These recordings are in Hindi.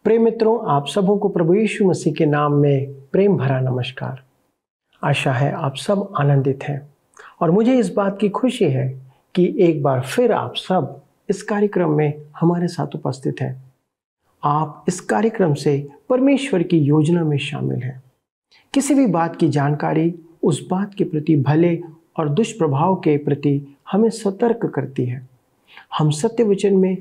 प्रिय मित्रों, आप सबों को प्रभु यीशु मसीह के नाम में प्रेम भरा नमस्कार। आशा है आप सब आनंदित हैं और मुझे इस बात की खुशी है कि एक बार फिर आप सब इस कार्यक्रम में हमारे साथ उपस्थित हैं। आप इस कार्यक्रम से परमेश्वर की योजना में शामिल हैं। किसी भी बात की जानकारी उस बात के प्रति भले और दुष्प्रभाव के प्रति हमें सतर्क करती है। हम सत्य वचन में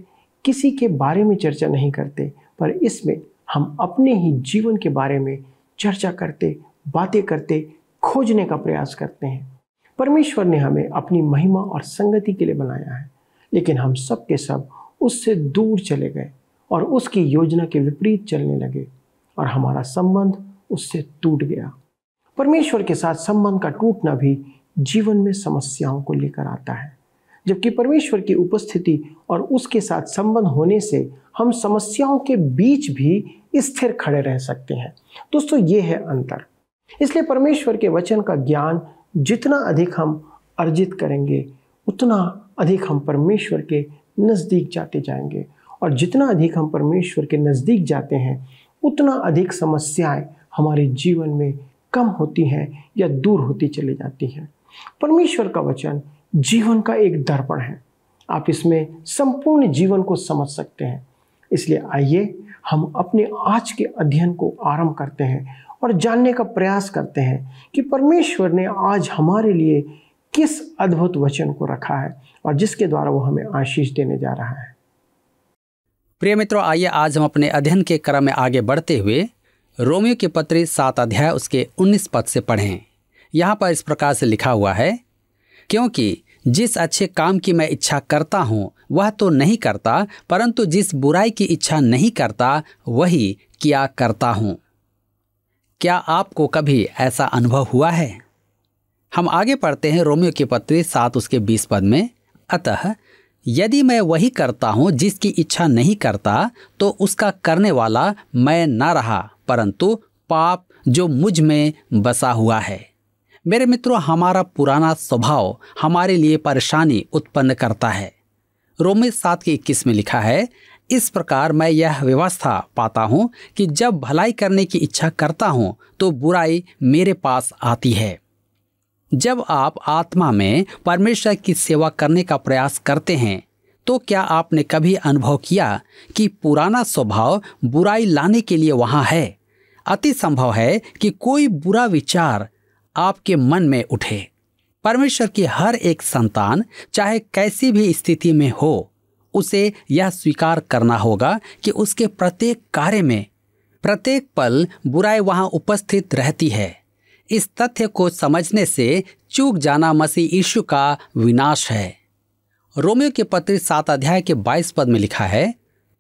किसी के बारे में चर्चा नहीं करते, पर इसमें हम अपने ही जीवन के बारे में चर्चा करते, बातें करते, खोजने का प्रयास करते हैं। परमेश्वर ने हमें अपनी महिमा और संगति के लिए बनाया है, लेकिन हम सब के सब उससे दूर चले गए और उसकी योजना के विपरीत चलने लगे और हमारा संबंध उससे टूट गया। परमेश्वर के साथ संबंध का टूटना भी जीवन में समस्याओं को लेकर आता है, जबकि परमेश्वर की उपस्थिति और उसके साथ संबंध होने से हम समस्याओं के बीच भी स्थिर खड़े रह सकते हैं। दोस्तों, ये है अंतर। इसलिए परमेश्वर के वचन का ज्ञान जितना अधिक हम अर्जित करेंगे, उतना अधिक हम परमेश्वर के नज़दीक जाते जाएंगे, और जितना अधिक हम परमेश्वर के नज़दीक जाते हैं, उतना अधिक समस्याएं हमारे जीवन में कम होती हैं या दूर होती चली जाती हैं। परमेश्वर का वचन जीवन का एक दर्पण है। आप इसमें संपूर्ण जीवन को समझ सकते हैं। इसलिए आइए हम अपने आज के अध्ययन को आरंभ करते हैं और जानने का प्रयास करते हैं कि परमेश्वर ने आज हमारे लिए किस अद्भुत वचन को रखा है और जिसके द्वारा वो हमें आशीष देने जा रहा है। प्रिय मित्रों, आइए आज हम अपने अध्ययन के क्रम में आगे बढ़ते हुए रोमियो की पत्री 7 अध्याय उसके 19 पद से पढ़ें। यहाँ पर इस प्रकार से लिखा हुआ है, क्योंकि जिस अच्छे काम की मैं इच्छा करता हूँ वह तो नहीं करता, परंतु जिस बुराई की इच्छा नहीं करता वही किया करता हूँ। क्या आपको कभी ऐसा अनुभव हुआ है? हम आगे पढ़ते हैं रोमियो की पत्री 7 उसके 20 पद में, अतः यदि मैं वही करता हूँ जिसकी इच्छा नहीं करता, तो उसका करने वाला मैं ना रहा, परंतु पाप जो मुझ में बसा हुआ है। मेरे मित्रों, हमारा पुराना स्वभाव हमारे लिए परेशानी उत्पन्न करता है। रोमी 7 के 21 में लिखा है, इस प्रकार मैं यह व्यवस्था पाता हूँ कि जब भलाई करने की इच्छा करता हूँ तो बुराई मेरे पास आती है। जब आप आत्मा में परमेश्वर की सेवा करने का प्रयास करते हैं, तो क्या आपने कभी अनुभव किया कि पुराना स्वभाव बुराई लाने के लिए वहाँ है? अति संभव है कि कोई बुरा विचार आपके मन में उठे। परमेश्वर की हर एक संतान चाहे कैसी भी स्थिति में हो, उसे यह स्वीकार करना होगा कि उसके प्रत्येक कार्य में प्रत्येक पल बुराई वहां उपस्थित रहती है। इस तथ्य को समझने से चूक जाना मसीह यीशु का विनाश है। रोमियो के पत्री 7 अध्याय के 22 पद में लिखा है,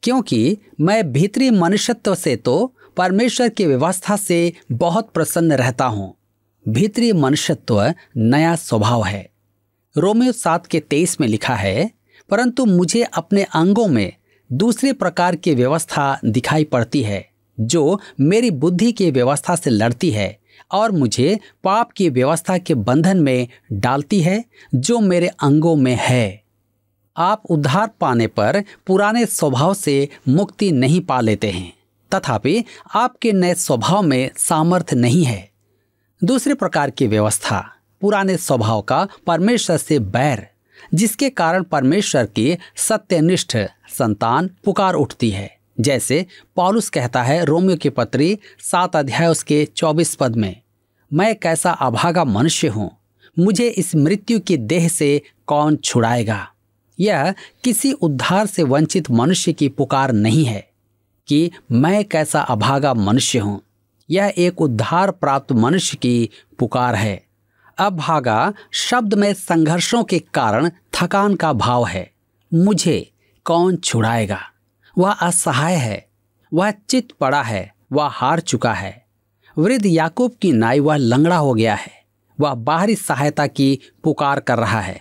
क्योंकि मैं भीतरी मनुष्यत्व से तो परमेश्वर की व्यवस्था से बहुत प्रसन्न रहता हूँ। भीतरी मनुष्यत्व नया स्वभाव है। रोमियो 7 के 23 में लिखा है, परंतु मुझे अपने अंगों में दूसरे प्रकार की व्यवस्था दिखाई पड़ती है, जो मेरी बुद्धि की व्यवस्था से लड़ती है और मुझे पाप की व्यवस्था के बंधन में डालती है जो मेरे अंगों में है। आप उद्धार पाने पर पुराने स्वभाव से मुक्ति नहीं पा लेते हैं, तथापि आपके नए स्वभाव में सामर्थ्य नहीं है। दूसरे प्रकार की व्यवस्था पुराने स्वभाव का परमेश्वर से बैर, जिसके कारण परमेश्वर की सत्यनिष्ठ संतान पुकार उठती है। जैसे पौलुस कहता है रोमियो की पत्री 7 अध्याय उसके 24 पद में, मैं कैसा अभागा मनुष्य हूँ, मुझे इस मृत्यु की देह से कौन छुड़ाएगा। यह किसी उद्धार से वंचित मनुष्य की पुकार नहीं है कि मैं कैसा अभागा मनुष्य हूँ। यह एक उद्धार प्राप्त मनुष्य की पुकार है। अभागा शब्द में संघर्षों के कारण थकान का भाव है। मुझे कौन छुड़ाएगा। वह असहाय है, वह चित पड़ा है, वह हार चुका है। वृद्ध याकूब की नाई वह लंगड़ा हो गया है, वह बाहरी सहायता की पुकार कर रहा है।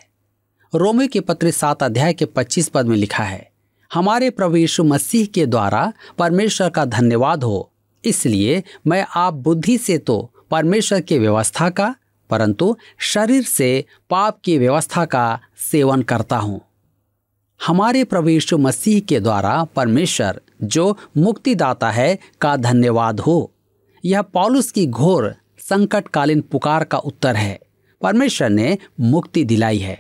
रोमियो की पत्री 7 अध्याय के 25 पद में लिखा है, हमारे प्रभु यीशु मसीह के द्वारा परमेश्वर का धन्यवाद हो। इसलिए मैं आप बुद्धि से तो परमेश्वर की व्यवस्था का, परंतु शरीर से पाप की व्यवस्था का सेवन करता हूँ। हमारे प्रभु यीशु मसीह के द्वारा परमेश्वर जो मुक्तिदाता है, का धन्यवाद हो। यह पौलुस की घोर संकटकालीन पुकार का उत्तर है। परमेश्वर ने मुक्ति दिलाई है।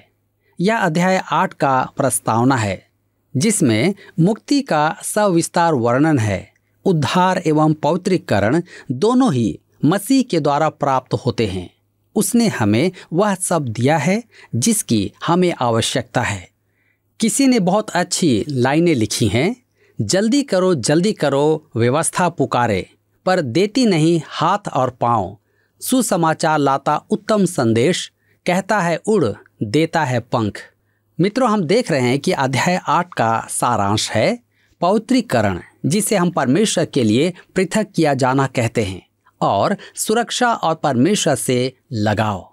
यह अध्याय 8 का प्रस्तावना है, जिसमें मुक्ति का सविस्तार वर्णन है। उद्धार एवं पवित्रीकरण दोनों ही मसीह के द्वारा प्राप्त होते हैं। उसने हमें वह सब दिया है जिसकी हमें आवश्यकता है। किसी ने बहुत अच्छी लाइनें लिखी हैं, जल्दी करो व्यवस्था पुकारे, पर देती नहीं हाथ और पाँव। सुसमाचार लाता उत्तम संदेश, कहता है उड़, देता है पंख। मित्रों, हम देख रहे हैं कि अध्याय 8 का सारांश है पवित्रीकरण, जिसे हम परमेश्वर के लिए पृथक किया जाना कहते हैं, और सुरक्षा और परमेश्वर से लगाव।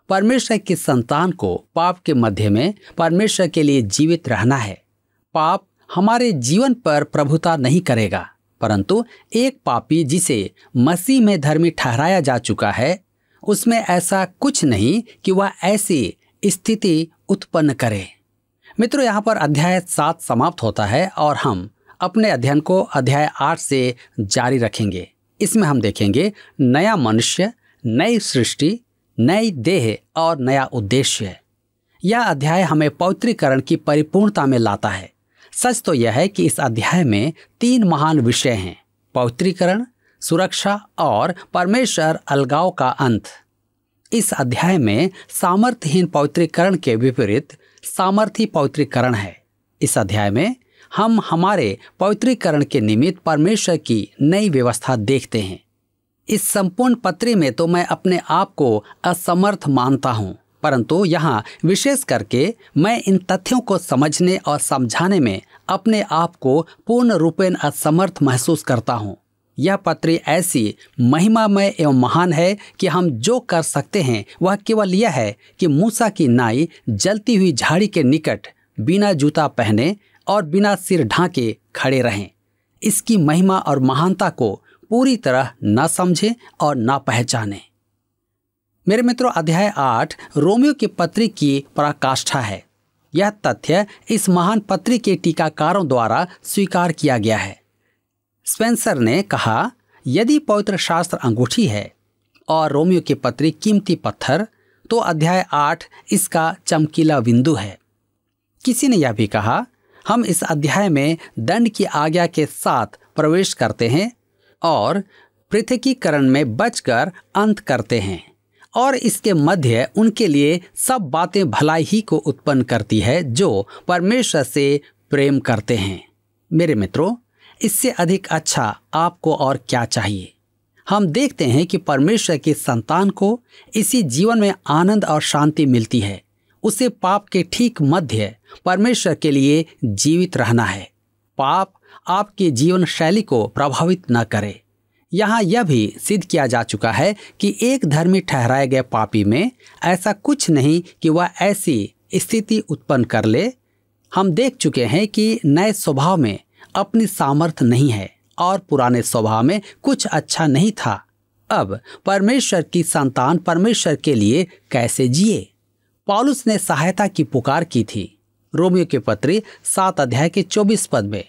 परमेश्वर की संतान को पाप के मध्य में परमेश्वर के लिए जीवित रहना है। पाप हमारे जीवन पर प्रभुता नहीं करेगा, परंतु एक पापी जिसे मसीह में धर्मी ठहराया जा चुका है, उसमें ऐसा कुछ नहीं कि वह ऐसी स्थिति उत्पन्न करे। मित्रों, यहाँ पर अध्याय 7 समाप्त होता है और हम अपने अध्ययन को अध्याय 8 से जारी रखेंगे। इसमें हम देखेंगे नया मनुष्य, नई सृष्टि, नई देह और नया उद्देश्य। यह अध्याय हमें पवित्रीकरण की परिपूर्णता में लाता है। सच तो यह है कि इस अध्याय में 3 महान विषय हैं: पवित्रीकरण, सुरक्षा और परमेश्वर अलगाव का अंत। इस अध्याय में सामर्थ्यहीन पवित्रीकरण के विपरीत सामर्थी पवित्रीकरण है। इस अध्याय में हम हमारे पवित्रीकरण के निमित्त परमेश्वर की नई व्यवस्था देखते हैं। इस संपूर्ण पत्री में तो मैं अपने आप को असमर्थ मानता हूँ, परंतु यहाँ विशेष करके मैं इन तथ्यों को समझने और समझाने में अपने आप को पूर्ण रूपेण असमर्थ महसूस करता हूँ। यह पत्री ऐसी महिमामय एवं महान है कि हम जो कर सकते हैं वह केवल यह है कि मूसा की नाई जलती हुई झाड़ी के निकट बिना जूता पहने और बिना सिर ढांके खड़े रहें। इसकी महिमा और महानता को पूरी तरह न समझें और न पहचानें। मेरे मित्रों, अध्याय 8 रोमियो की पत्री की पराकाष्ठा है। यह तथ्य इस महान पत्री के टीकाकारों द्वारा स्वीकार किया गया है। स्पेंसर ने कहा, यदि पवित्र शास्त्र अंगूठी है और रोमियो की पत्री कीमती पत्थर, तो अध्याय 8 इसका चमकीला बिंदु है। किसी ने यह भी कहा, हम इस अध्याय में दंड की आज्ञा के साथ प्रवेश करते हैं और पृथकीकरण में बचकर अंत करते हैं, और इसके मध्य उनके लिए सब बातें भलाई ही को उत्पन्न करती है जो परमेश्वर से प्रेम करते हैं। मेरे मित्रों, इससे अधिक अच्छा आपको और क्या चाहिए? हम देखते हैं कि परमेश्वर की संतान को इसी जीवन में आनंद और शांति मिलती है। उसे पाप के ठीक मध्य परमेश्वर के लिए जीवित रहना है। पाप आपके जीवन शैली को प्रभावित न करे। यहाँ यह भी सिद्ध किया जा चुका है कि एक धर्मी ठहराए गए पापी में ऐसा कुछ नहीं कि वह ऐसी स्थिति उत्पन्न कर ले। हम देख चुके हैं कि नए स्वभाव में अपनी सामर्थ्य नहीं है और पुराने स्वभाव में कुछ अच्छा नहीं था। अब परमेश्वर की संतान परमेश्वर के लिए कैसे जिए? पौलुस ने सहायता की पुकार की थी। रोमियो की पत्री 7 अध्याय के 24 पद में,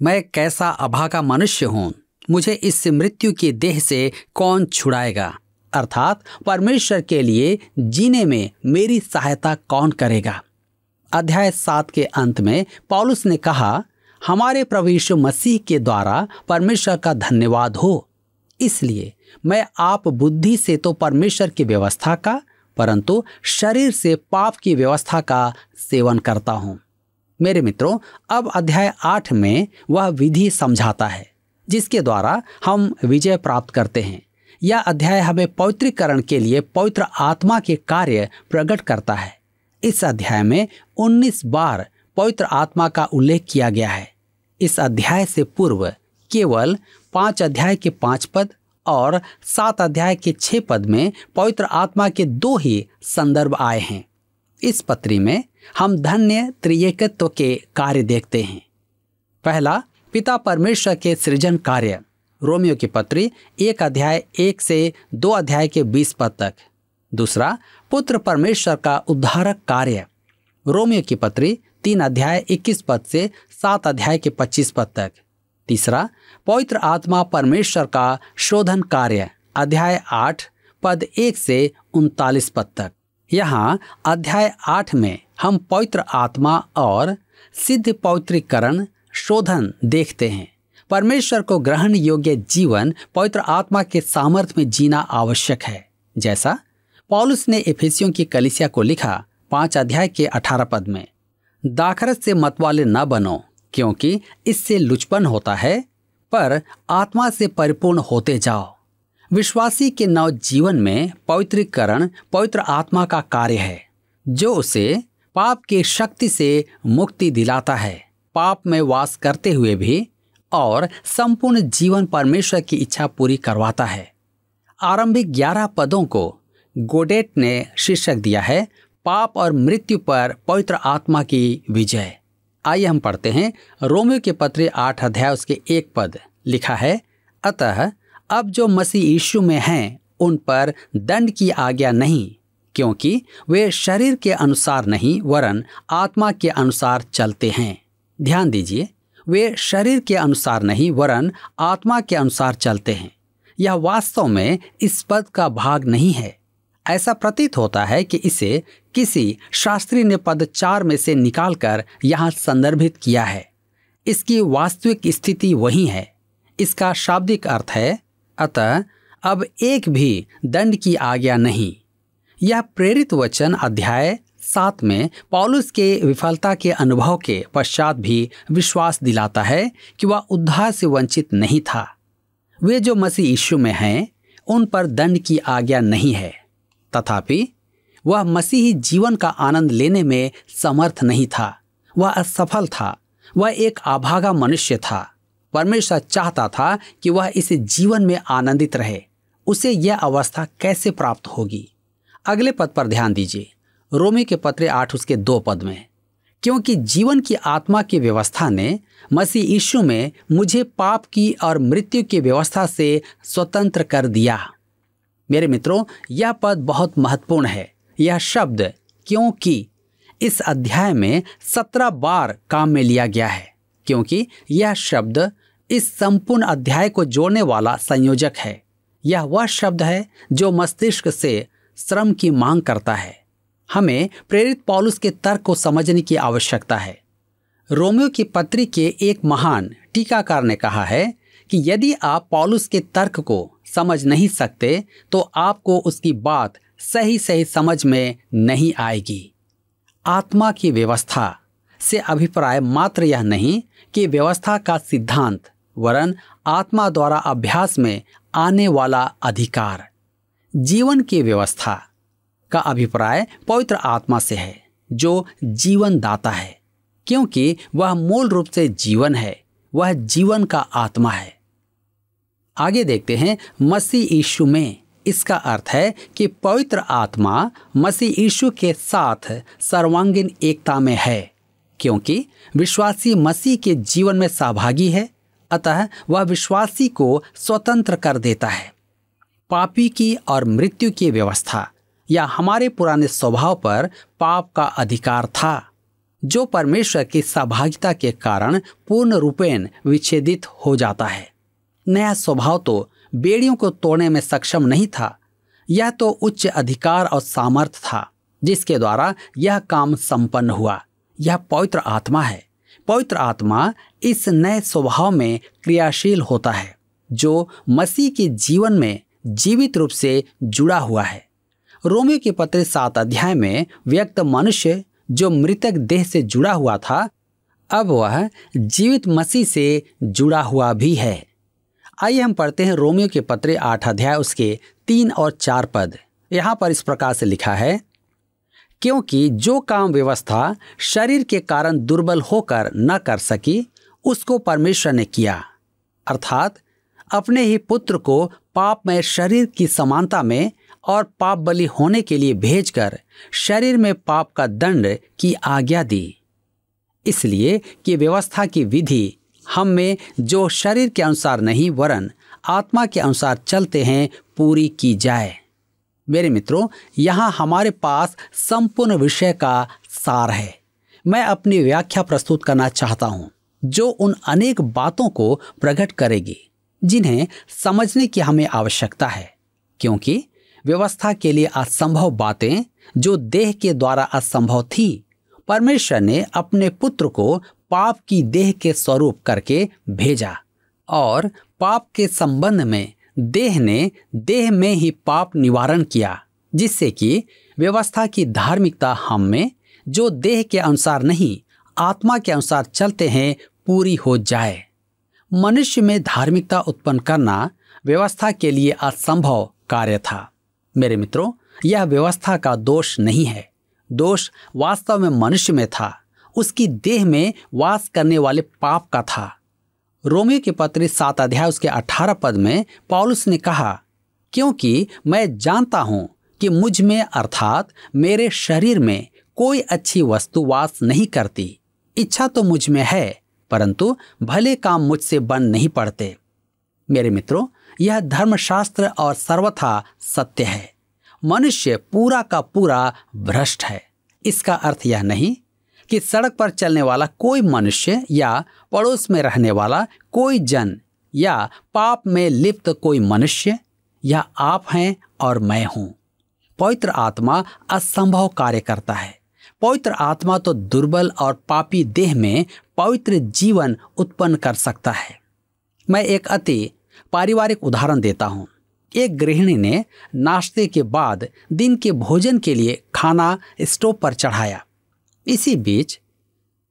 मैं कैसा अभागा मनुष्य हूँ, मुझे इस मृत्यु की देह से कौन छुड़ाएगा? अर्थात परमेश्वर के लिए जीने में मेरी सहायता कौन करेगा? अध्याय 7 के अंत में पौलुस ने कहा, हमारे प्रभु यीशु मसीह के द्वारा परमेश्वर का धन्यवाद हो। इसलिए मैं आप बुद्धि से तो परमेश्वर की व्यवस्था का, परंतु शरीर से पाप की व्यवस्था का सेवन करता हूँ। मेरे मित्रों, अब अध्याय 8 में वह विधि समझाता है जिसके द्वारा हम विजय प्राप्त करते हैं। यह अध्याय हमें पवित्रीकरण के लिए पवित्र आत्मा के कार्य प्रकट करता है। इस अध्याय में 19 बार पवित्र आत्मा का उल्लेख किया गया है। इस अध्याय से पूर्व केवल 5 अध्याय के 5 पद और 7 अध्याय के 6 पद में पवित्र आत्मा के 2 ही संदर्भ आए हैं। इस पत्री में हम धन्य त्रिएकत्व के कार्य देखते हैं। पहला, पिता परमेश्वर के सृजन कार्य, रोमियो की पत्री 1 अध्याय 1 से 2 अध्याय के 20 पद तक। दूसरा, पुत्र परमेश्वर का उद्धारक कार्य, रोमियो की पत्री 3 अध्याय 21 पद से 7 अध्याय के 25 पद तक। तीसरा, पवित्र आत्मा परमेश्वर का शोधन कार्य, अध्याय 8 पद 1 से 39 पद तक। यहाँ अध्याय 8 में हम पवित्र आत्मा और सिद्ध पवित्रीकरण शोधन देखते हैं। परमेश्वर को ग्रहण योग्य जीवन पवित्र आत्मा के सामर्थ्य में जीना आवश्यक है, जैसा पौलुस ने इफिसियों की कलीसिया को लिखा 5 अध्याय के 18 पद में, दाखरस से मतवाले न बनो, क्योंकि इससे लुचपन होता है, पर आत्मा से परिपूर्ण होते जाओ। विश्वासी के नव जीवन में पवित्रीकरण पवित्र आत्मा का कार्य है, जो उसे पाप की शक्ति से मुक्ति दिलाता है, पाप में वास करते हुए भी, और संपूर्ण जीवन परमेश्वर की इच्छा पूरी करवाता है। आरंभिक 11 पदों को गोडेट ने शीर्षक दिया है, पाप और मृत्यु पर पवित्र आत्मा की विजय। आइए हम पढ़ते हैं रोमियो के पत्र 8 अध्याय उसके 1 पद। लिखा है, अतः अब जो मसीह यीशु में हैं, उन पर दंड की आज्ञा नहीं, क्योंकि वे शरीर के अनुसार नहीं वरन आत्मा के अनुसार चलते हैं। ध्यान दीजिए, वे शरीर के अनुसार नहीं वरन आत्मा के अनुसार चलते हैं। यह वास्तव में इस पद का भाग नहीं है। ऐसा प्रतीत होता है कि इसे किसी शास्त्री ने पद 4 में से निकालकर यहाँ संदर्भित किया है। इसकी वास्तविक स्थिति वही है। इसका शाब्दिक अर्थ है, अतः अब एक भी दंड की आज्ञा नहीं। यह प्रेरित वचन अध्याय 7 में पौलुस के विफलता के अनुभव के पश्चात भी विश्वास दिलाता है कि वह उद्धार से वंचित नहीं था। वे जो मसीह यीशु में हैं, उन पर दंड की आज्ञा नहीं है, तथापि वह मसीही जीवन का आनंद लेने में समर्थ नहीं था। वह असफल था, वह एक अभागा मनुष्य था। परमेश्वर चाहता था कि वह इस जीवन में आनंदित रहे। उसे यह अवस्था कैसे प्राप्त होगी? अगले पद पर ध्यान दीजिए, रोमी के पत्र 8 उसके 2 पद में, क्योंकि जीवन की आत्मा की व्यवस्था ने मसीह यीशु में मुझे पाप की और मृत्यु की व्यवस्था से स्वतंत्र कर दिया। मेरे मित्रों, यह पद बहुत महत्वपूर्ण है। यह शब्द क्योंकि इस अध्याय में 17 बार काम में लिया गया है, क्योंकि यह शब्द इस संपूर्ण अध्याय को जोड़ने वाला संयोजक है। यह वह शब्द है जो मस्तिष्क से श्रम की मांग करता है। हमें प्रेरित पौलुस के तर्क को समझने की आवश्यकता है। रोमियो की पत्री के एक महान टीकाकार ने कहा है कि यदि आप पौलुस के तर्क को समझ नहीं सकते तो आपको उसकी बात सही सही समझ में नहीं आएगी। आत्मा की व्यवस्था से अभिप्राय मात्र यह नहीं कि व्यवस्था का सिद्धांत, वरन आत्मा द्वारा अभ्यास में आने वाला अधिकार। जीवन की व्यवस्था का अभिप्राय पवित्र आत्मा से है, जो जीवन दाता है, क्योंकि वह मूल रूप से जीवन है। वह जीवन का आत्मा है। आगे देखते हैं, मसीह यीशु में। इसका अर्थ है कि पवित्र आत्मा मसीह यीशु के साथ सर्वांगीण एकता में है, क्योंकि विश्वासी मसीह के जीवन में सहभागी है। अतः वह विश्वासी को स्वतंत्र कर देता है। पापी की और मृत्यु की व्यवस्था या हमारे पुराने स्वभाव पर पाप का अधिकार था, जो परमेश्वर की सहभागिता के कारण पूर्ण रूपेण विच्छेदित हो जाता है। नया स्वभाव तो बेड़ियों को तोड़ने में सक्षम नहीं था। यह तो उच्च अधिकार और सामर्थ्य था जिसके द्वारा यह काम संपन्न हुआ। यह पवित्र आत्मा है। पवित्र आत्मा इस नए स्वभाव में क्रियाशील होता है, जो मसीह के जीवन में जीवित रूप से जुड़ा हुआ है। रोमियो के पत्र 7 अध्याय में व्यक्त मनुष्य जो मृतक देह से जुड़ा हुआ था, अब वह जीवित मसीह से जुड़ा हुआ भी है। आइए हम पढ़ते हैं रोमियो के पत्र 8 अध्याय उसके 3 और 4 पद। यहाँ पर इस प्रकार से लिखा है, क्योंकि जो काम व्यवस्था शरीर के कारण दुर्बल होकर न कर सकी, उसको परमेश्वर ने किया, अर्थात अपने ही पुत्र को पाप में शरीर की समानता में और पाप बलि होने के लिए भेजकर शरीर में पाप का दंड की आज्ञा दी, इसलिए कि व्यवस्था की विधि हम में जो शरीर के अनुसार नहीं वरन आत्मा के अनुसार चलते हैं पूरी की जाए। मेरे मित्रों, यहाँ हमारे पास संपूर्ण विषय का सार है। मैं अपनी व्याख्या प्रस्तुत करना चाहता हूँ। जो उन अनेक बातों को प्रकट करेगी जिन्हें समझने की हमें आवश्यकता है, क्योंकि व्यवस्था के लिए असंभव बातें जो देह के द्वारा असंभव थी, परमेश्वर ने अपने पुत्र को पाप की देह के स्वरूप करके भेजा, और पाप के संबंध में देह ने देह में ही पाप निवारण किया, जिससे कि व्यवस्था की धार्मिकता हम में जो देह के अनुसार नहीं आत्मा के अनुसार चलते हैं पूरी हो जाए। मनुष्य में धार्मिकता उत्पन्न करना व्यवस्था के लिए असंभव कार्य था। मेरे मित्रों, यह व्यवस्था का दोष नहीं है, दोष वास्तव में मनुष्य में था, उसकी देह में वास करने वाले पाप का था। रोमियो की पत्री 7 अध्याय उसके 18 पद में पौलुस ने कहा, क्योंकि मैं जानता हूं कि मुझ में अर्थात मेरे शरीर में कोई अच्छी वस्तु वास नहीं करती। इच्छा तो मुझ में है, परंतु भले काम मुझसे बन नहीं पड़ते। मेरे मित्रों, यह धर्मशास्त्र और सर्वथा सत्य है। मनुष्य पूरा का पूरा भ्रष्ट है। इसका अर्थ यह नहीं कि सड़क पर चलने वाला कोई मनुष्य या पड़ोस में रहने वाला कोई जन या पाप में लिप्त कोई मनुष्य या आप हैं और मैं हूं। पवित्र आत्मा असंभव कार्य करता है। पवित्र आत्मा तो दुर्बल और पापी देह में पवित्र जीवन उत्पन्न कर सकता है। मैं एक अति पारिवारिक उदाहरण देता हूं। एक गृहिणी ने नाश्ते के बाद दिन के भोजन के लिए खाना स्टोव पर चढ़ाया। इसी बीच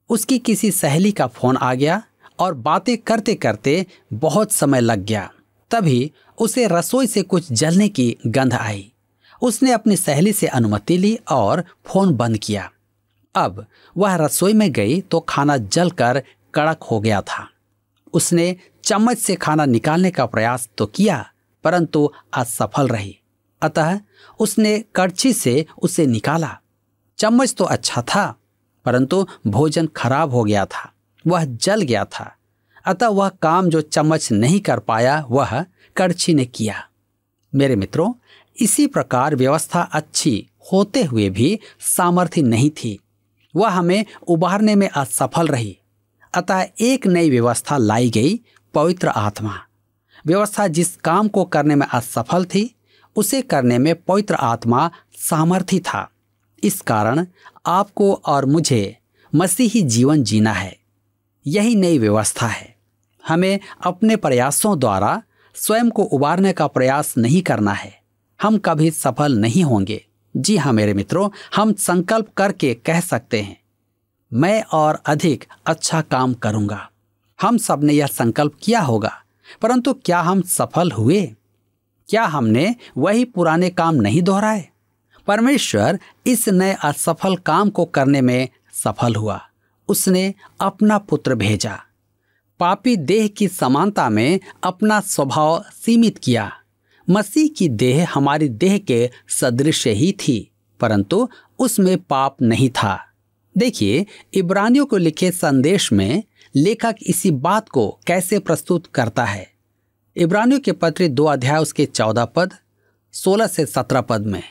उसकी किसी सहेली का फोन आ गया और बातें करते करते बहुत समय लग गया। तभी उसे रसोई से कुछ जलने की गंध आई। उसने अपनी सहेली से अनुमति ली और फोन बंद किया। अब वह रसोई में गई तो खाना जलकर कड़क हो गया था। उसने चम्मच से खाना निकालने का प्रयास तो किया, परंतु असफल रही। अतः उसने कड़छी से उसे निकाला। चम्मच तो अच्छा था, परंतु भोजन खराब हो गया था, वह जल गया था। अतः वह काम जो चम्मच नहीं कर पाया वह कड़छी ने किया। मेरे मित्रों, इसी प्रकार व्यवस्था अच्छी होते हुए भी सामर्थ्य नहीं थी। वह हमें उबारने में असफल रही। अतः एक नई व्यवस्था लाई गई, पवित्र आत्मा। व्यवस्था जिस काम को करने में असफल थी, उसे करने में पवित्र आत्मा सामर्थ्य था। इस कारण आपको और मुझे मसीही जीवन जीना है। यही नई व्यवस्था है। हमें अपने प्रयासों द्वारा स्वयं को उबारने का प्रयास नहीं करना है। हम कभी सफल नहीं होंगे। जी हाँ मेरे मित्रों, हम संकल्प करके कह सकते हैं, मैं और अधिक अच्छा काम करूंगा। हम सब ने यह संकल्प किया होगा, परंतु क्या हम सफल हुए? क्या हमने वही पुराने काम नहीं दोहराए? परमेश्वर इस नए असफल काम को करने में सफल हुआ। उसने अपना पुत्र भेजा। पापी देह की समानता में अपना स्वभाव सीमित किया। मसीह की देह हमारी देह के सदृश ही थी, परंतु उसमें पाप नहीं था। देखिए, इब्रानियों को लिखे संदेश में लेखक इसी बात को कैसे प्रस्तुत करता है। इब्रानियों के पत्र 2 अध्याय उसके 14 पद 16 से 17 पद में,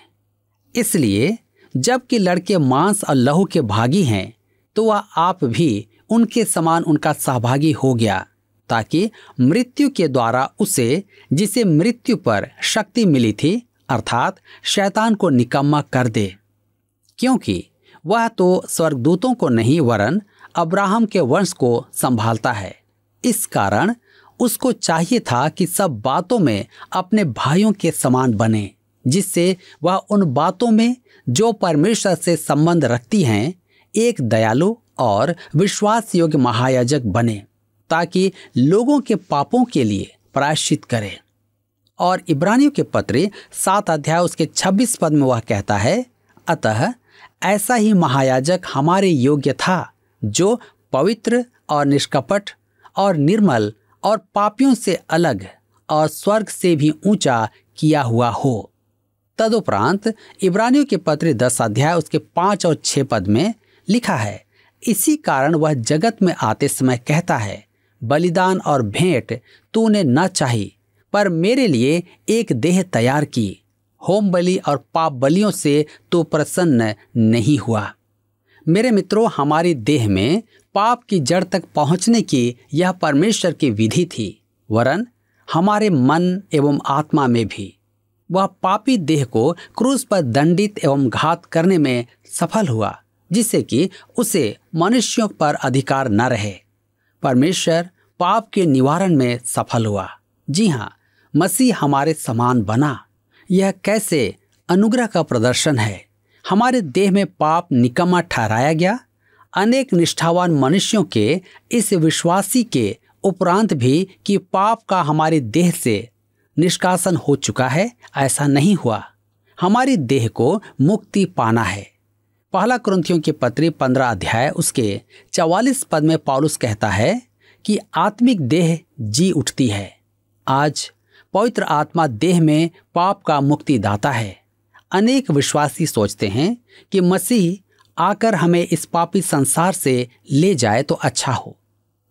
इसलिए जबकि लड़के मांस और लहू के भागी हैं, तो वह आप भी उनके समान उनका सहभागी हो गया, ताकि मृत्यु के द्वारा उसे, जिसे मृत्यु पर शक्ति मिली थी, अर्थात शैतान को निकम्मा कर दे। क्योंकि वह तो स्वर्गदूतों को नहीं वरन अब्राहम के वंश को संभालता है। इस कारण उसको चाहिए था कि सब बातों में अपने भाइयों के समान बने, जिससे वह उन बातों में जो परमेश्वर से संबंध रखती हैं एक दयालु और विश्वास योग्य महायाजक बने, ताकि लोगों के पापों के लिए प्रायश्चित करे। और इब्रानियों के पत्र 7 अध्याय उसके 26 पद में वह कहता है, अतः ऐसा ही महायाजक हमारे योग्य था, जो पवित्र और निष्कपट और निर्मल और पापियों से अलग और स्वर्ग से भी ऊंचा किया हुआ हो। तदुपरांत इब्रानियों के पत्र 10 अध्याय उसके 5 और 6 पद में लिखा है, इसी कारण वह जगत में आते समय कहता है, बलिदान और भेंट तूने न चाही, पर मेरे लिए एक देह तैयार की। होम बलि और पाप बलियों से तो प्रसन्न नहीं हुआ। मेरे मित्रों, हमारी देह में पाप की जड़ तक पहुंचने की यह परमेश्वर की विधि थी, वरन हमारे मन एवं आत्मा में भी। वह पापी देह को क्रूस पर दंडित एवं घात करने में सफल हुआ, जिससे कि उसे मनुष्यों पर अधिकार न रहे। परमेश्वर पाप के निवारण में सफल हुआ। जी हाँ, मसीह हमारे समान बना। यह कैसे अनुग्रह का प्रदर्शन है। हमारे देह में पाप निकम्मा ठहराया गया। अनेक निष्ठावान मनुष्यों के इस विश्वासी के उपरांत भी कि पाप का हमारी देह से निष्कासन हो चुका है, ऐसा नहीं हुआ। हमारी देह को मुक्ति पाना है। पहला कुरिन्थियों की पत्री 15 अध्याय उसके 44 पद में पौलुस कहता है कि आत्मिक देह जी उठती है। आज पवित्र आत्मा देह में पाप का मुक्तिदाता है। अनेक विश्वासी सोचते हैं कि मसीह आकर हमें इस पापी संसार से ले जाए तो अच्छा हो।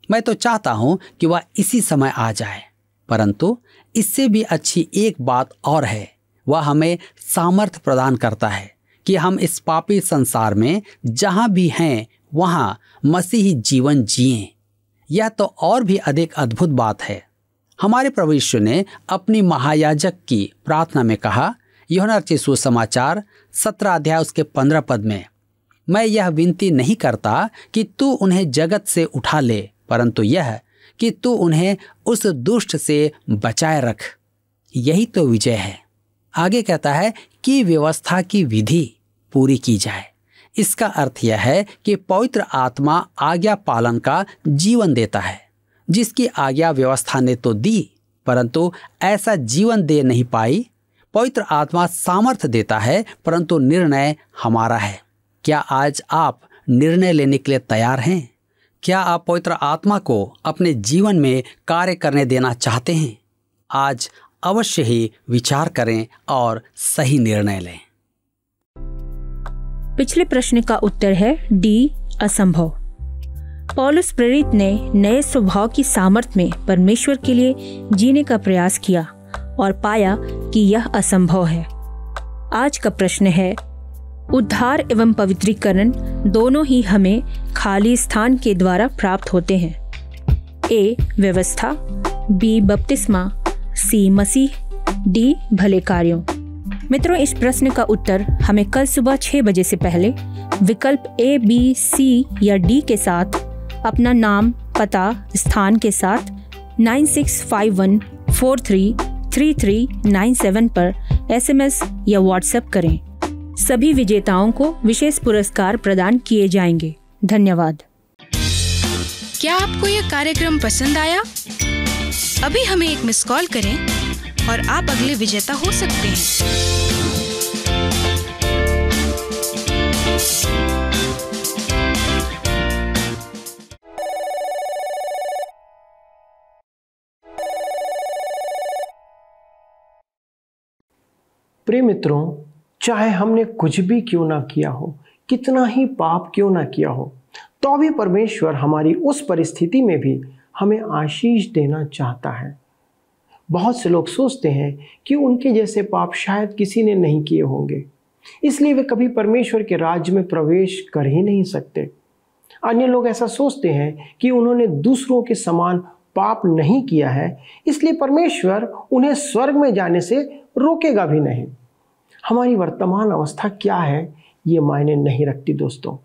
मैं तो चाहता हूं कि वह इसी समय आ जाए, परंतु इससे भी अच्छी एक बात और है। वह हमें सामर्थ्य प्रदान करता है कि हम इस पापी संसार में जहां भी हैं वहां मसीही जीवन जिएं। यह तो और भी अधिक अद्भुत बात है। हमारे प्रभु यीशु ने अपनी महायाजक की प्रार्थना में कहा, यूहन्ना रचित सुसमाचार 17 अध्याय उसके 15 पद में, मैं यह विनती नहीं करता कि तू उन्हें जगत से उठा ले, परंतु यह कि तू उन्हें उस दुष्ट से बचाए रख। यही तो विजय है। आगे कहता है कि व्यवस्था की विधि पूरी की जाए। इसका अर्थ यह है कि पवित्र आत्मा आज्ञा पालन का जीवन देता है, जिसकी आज्ञा व्यवस्था ने तो दी, परंतु ऐसा जीवन दे नहीं पाई। पवित्र आत्मा सामर्थ्य देता है, परंतु निर्णय हमारा है। क्या आज आप निर्णय लेने के लिए तैयार हैं? क्या आप पवित्र आत्मा को अपने जीवन में कार्य करने देना चाहते हैं? आज अवश्य ही विचार करें और सही निर्णय लें। पिछले प्रश्न का उत्तर है डी, असंभव। पौलुस प्रेरित ने नए स्वभाव की सामर्थ्य में परमेश्वर के लिए जीने का प्रयास किया और पाया कि यह असंभव है। आज का प्रश्न है, उद्धार एवं पवित्रीकरण दोनों ही हमें खाली स्थान के द्वारा प्राप्त होते हैं। ए, व्यवस्था, बी, बपतिस्मा, सी, मसीह, डी, भले कार्यों। मित्रों, इस प्रश्न का उत्तर हमें कल सुबह 6 बजे से पहले विकल्प ए, बी, सी या डी के साथ अपना नाम, पता, स्थान के साथ 9651433397 पर SMS या WhatsApp करें। सभी विजेताओं को विशेष पुरस्कार प्रदान किए जाएंगे। धन्यवाद। क्या आपको यह कार्यक्रम पसंद आया? अभी हमें एक मिस कॉल करें और आप अगले विजेता हो सकते हैं। प्रिय मित्रों, चाहे हमने कुछ भी क्यों ना किया हो, कितना ही पाप क्यों ना किया हो, तो भी परमेश्वर हमारी उस परिस्थिति में भी हमें आशीष देना चाहता है। बहुत से लोग सोचते हैं कि उनके जैसे पाप शायद किसी ने नहीं किए होंगे, इसलिए वे कभी परमेश्वर के राज्य में प्रवेश कर ही नहीं सकते। अन्य लोग ऐसा सोचते हैं कि उन्होंने दूसरों के समान पाप नहीं किया है, इसलिए परमेश्वर उन्हें स्वर्ग में जाने से रोकेगा भी नहीं। हमारी वर्तमान अवस्था क्या है, ये मायने नहीं रखती दोस्तों।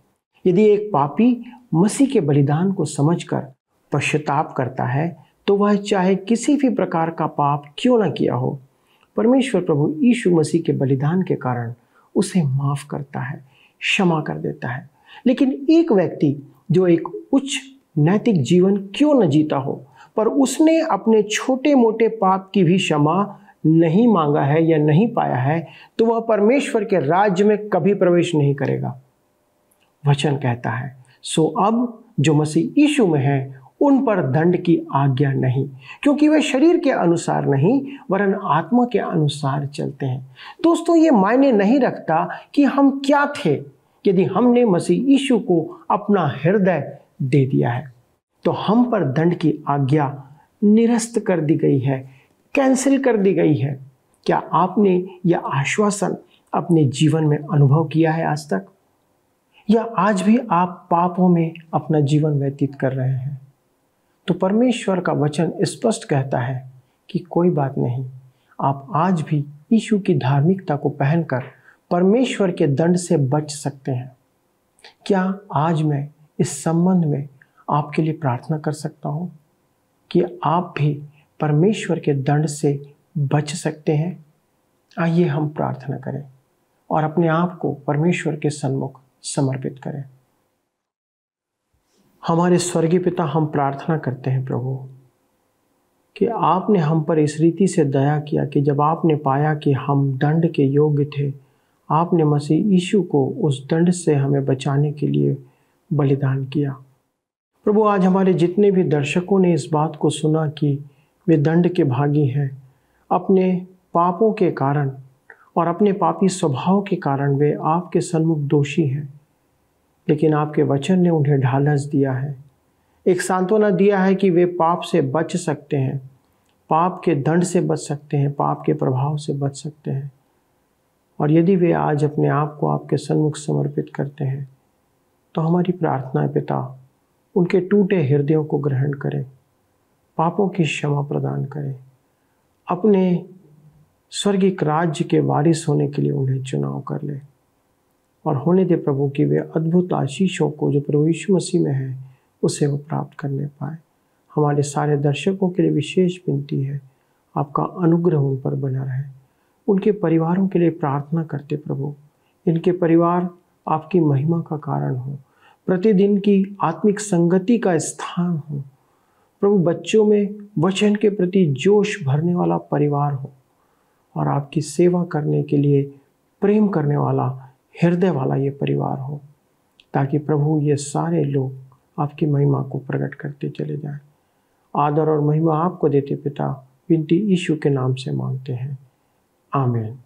यदि एक पापी मसीह के बलिदान को समझकर पश्चाताप करता है, तो वह चाहे किसी भी प्रकार का पाप क्यों न किया हो, परमेश्वर प्रभु यीशु मसीह के बलिदान के कारण उसे माफ करता है, क्षमा कर देता है। लेकिन एक व्यक्ति जो एक उच्च नैतिक जीवन क्यों न जीता हो, पर उसने अपने छोटे मोटे पाप की भी क्षमा नहीं मांगा है या नहीं पाया है, तो वह परमेश्वर के राज्य में कभी प्रवेश नहीं करेगा। वचन कहता है, सो अब जो मसीह यीशु में है उन पर दंड की आज्ञा नहीं, क्योंकि वे शरीर के अनुसार नहीं वरन आत्मा के अनुसार चलते हैं। दोस्तों, ये मायने नहीं रखता कि हम क्या थे। यदि हमने मसीह यीशु को अपना हृदय दे दिया है, तो हम पर दंड की आज्ञा निरस्त कर दी गई है, कैंसिल कर दी गई है। क्या आपने यह आश्वासन अपने जीवन में अनुभव किया है आज तक? या आज भी आप पापों में अपना जीवन व्यतीत कर रहे हैं, तो परमेश्वर का वचन स्पष्ट कहता है कि कोई बात नहीं, आप आज भी यीशु की धार्मिकता को पहनकर परमेश्वर के दंड से बच सकते हैं। क्या आज मैं इस संबंध में आपके लिए प्रार्थना कर सकता हूं कि आप भी परमेश्वर के दंड से बच सकते हैं? आइए हम प्रार्थना करें और अपने आप को परमेश्वर के सन्मुख समर्पित करें। हमारे स्वर्गीय पिता, हम प्रार्थना करते हैं प्रभु कि आपने हम पर इस रीति से दया किया कि जब आपने पाया कि हम दंड के योग्य थे, आपने मसीह यीशु को उस दंड से हमें बचाने के लिए बलिदान किया। प्रभु, आज हमारे जितने भी दर्शकों ने इस बात को सुना कि वे दंड के भागी हैं, अपने पापों के कारण और अपने पापी स्वभाव के कारण वे आपके सन्मुख दोषी हैं, लेकिन आपके वचन ने उन्हें ढालस दिया है, एक सांत्वना दिया है कि वे पाप से बच सकते हैं, पाप के दंड से बच सकते हैं, पाप के प्रभाव से बच सकते हैं। और यदि वे आज अपने आप को आपके सन्मुख समर्पित करते हैं, तो हमारी प्रार्थना है पिता, उनके टूटे हृदयों को ग्रहण करें, पापों की क्षमा प्रदान करें, अपने स्वर्गीय राज्य के वारिस होने के लिए उन्हें चुनाव कर ले और होने दे प्रभु कि वे अद्भुत आशीषों को जो प्रभु यीशु मसीह में है उसे वो प्राप्त करने पाए। हमारे सारे दर्शकों के लिए विशेष विनती है, आपका अनुग्रह उन पर बना रहे। उनके परिवारों के लिए प्रार्थना करते प्रभु, इनके परिवार आपकी महिमा का कारण हो, प्रतिदिन की आत्मिक संगति का स्थान हो प्रभु, बच्चों में वचन के प्रति जोश भरने वाला परिवार हो और आपकी सेवा करने के लिए प्रेम करने वाला हृदय वाला ये परिवार हो, ताकि प्रभु ये सारे लोग आपकी महिमा को प्रकट करते चले जाएं। आदर और महिमा आपको देते पिता, विनती यीशु के नाम से मांगते हैं, आमीन।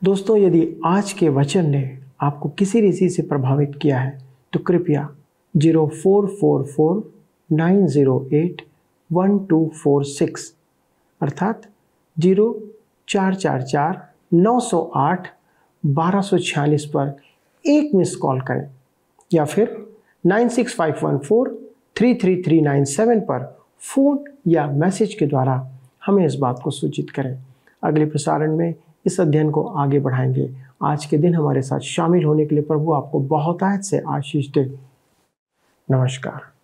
दोस्तों, यदि आज के वचन ने आपको किसी रीति से प्रभावित किया है तो कृपया 0444-908-1246 अर्थात 0444-908-1246 पर एक मिस कॉल करें या फिर 9651433397 पर फोन या मैसेज के द्वारा हमें इस बात को सूचित करें। अगले प्रसारण में इस अध्ययन को आगे बढ़ाएंगे। आज के दिन हमारे साथ शामिल होने के लिए प्रभु आपको बहुतायत से आशीष दे। नमस्कार।